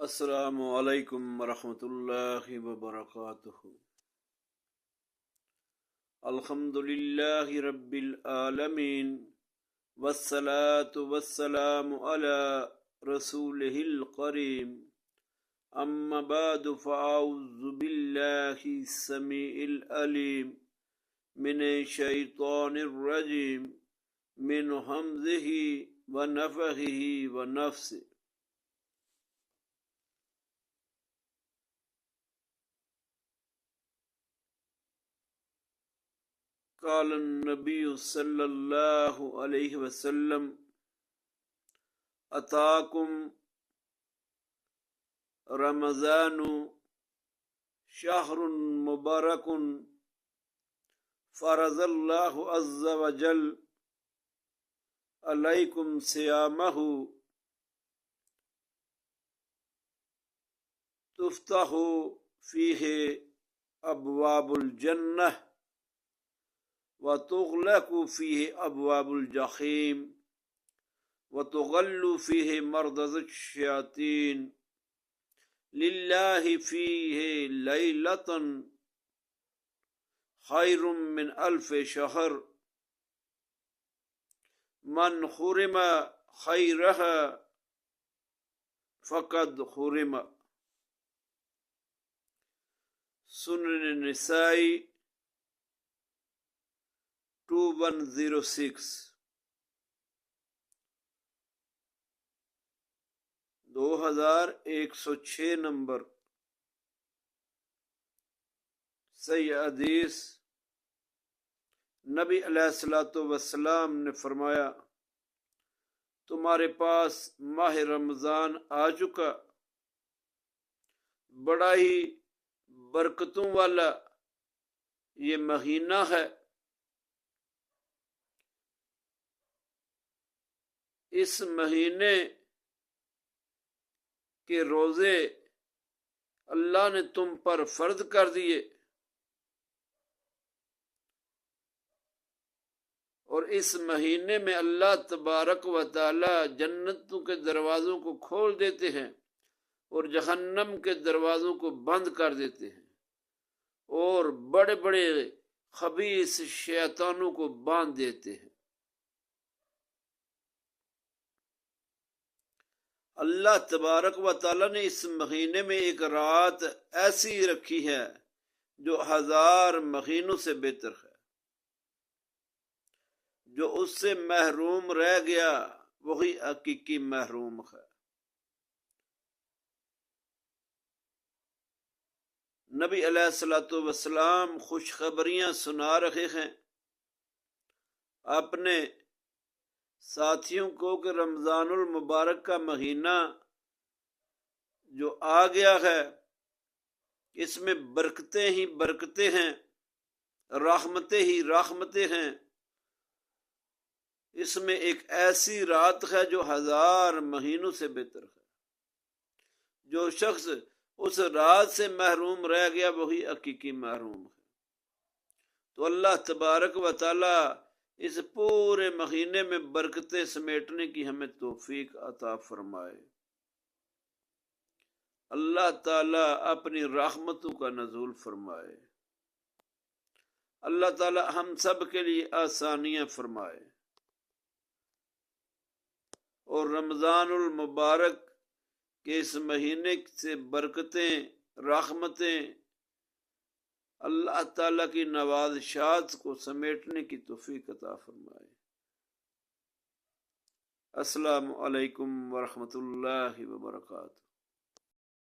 السلام علیکم ورحمۃ اللہ وبرکاتہ۔ الحمد للہ رب العالمین والصلاة والسلام علی رسولہ الکریم، اما بعد فاعوذ باللہ السمیع العلیم من الشیطان الرجیم من ہمزہ ونفخہ ونفثہ۔ قال النبی صلی اللہ علیہ وسلم اتاکم رمضان شہر مبارک فرض اللہ عز وجل علیکم صیامہ تفتح فیہ ابواب الجنہ وتغلق فیہ ابواب الجحیم وتغل فیہ مردض الشیاطین للہ فیہ لیلۃ خیر من الف شہر من حرم خیرہا فقد حرم۔ سنن نسائی 2106 2106 نمبر صحیح حدیث۔ نبی علیہ الصلوۃ والسلام نے فرمایا، تمہارے پاس ماہ رمضان آ چکا، بڑا ہی برکتوں والا یہ مہینہ ہے۔ اس مہینے کے روزے اللہ نے تم پر فرض کر دیے، اور اس مہینے میں اللہ تبارک و تعالی جنتوں کے دروازوں کو کھول دیتے ہیں اور جہنم کے دروازوں کو بند کر دیتے ہیں، اور بڑے بڑے خبیث شیطانوں کو باندھ دیتے ہیں۔ اللہ تبارک و تعالیٰ نے اس مہینے میں ایک رات ایسی رکھی ہے جو 1000 مہینوں سے بہتر ہے۔ جو اس سے محروم رہ گیا وہی حقیقی محروم ہے۔ نبی علیہ الصلوۃ والسلام خوشخبریاں سنا رہے ہیں اپنے ساتھیوں کو کہ رمضان المبارک کا مہینہ جو آ گیا ہے اس میں برکتیں ہی برکتیں ہیں، رحمتیں ہی رحمتیں ہیں۔ اس میں ایک ایسی رات ہے جو 1000 مہینوں سے بہتر ہے۔ جو شخص اس رات سے محروم رہ گیا وہی حقیقی محروم ہے۔ تو اللہ تبارک و تعالی اس پورے مہینے میں برکتیں سمیٹنے کی ہمیں توفیق عطا فرمائے۔ اللہ تعالیٰ اپنی رحمتوں کا نزول فرمائے۔ اللہ تعالیٰ ہم سب کے لیے آسانیاں فرمائے، اور رمضان المبارک کے اس مہینے سے برکتیں، رحمتیں، اللہ تعالیٰ کی نوازشات کو سمیٹنے کی توفیق عطا فرمائے۔ السلام علیکم ورحمۃ اللہ وبرکاتہ۔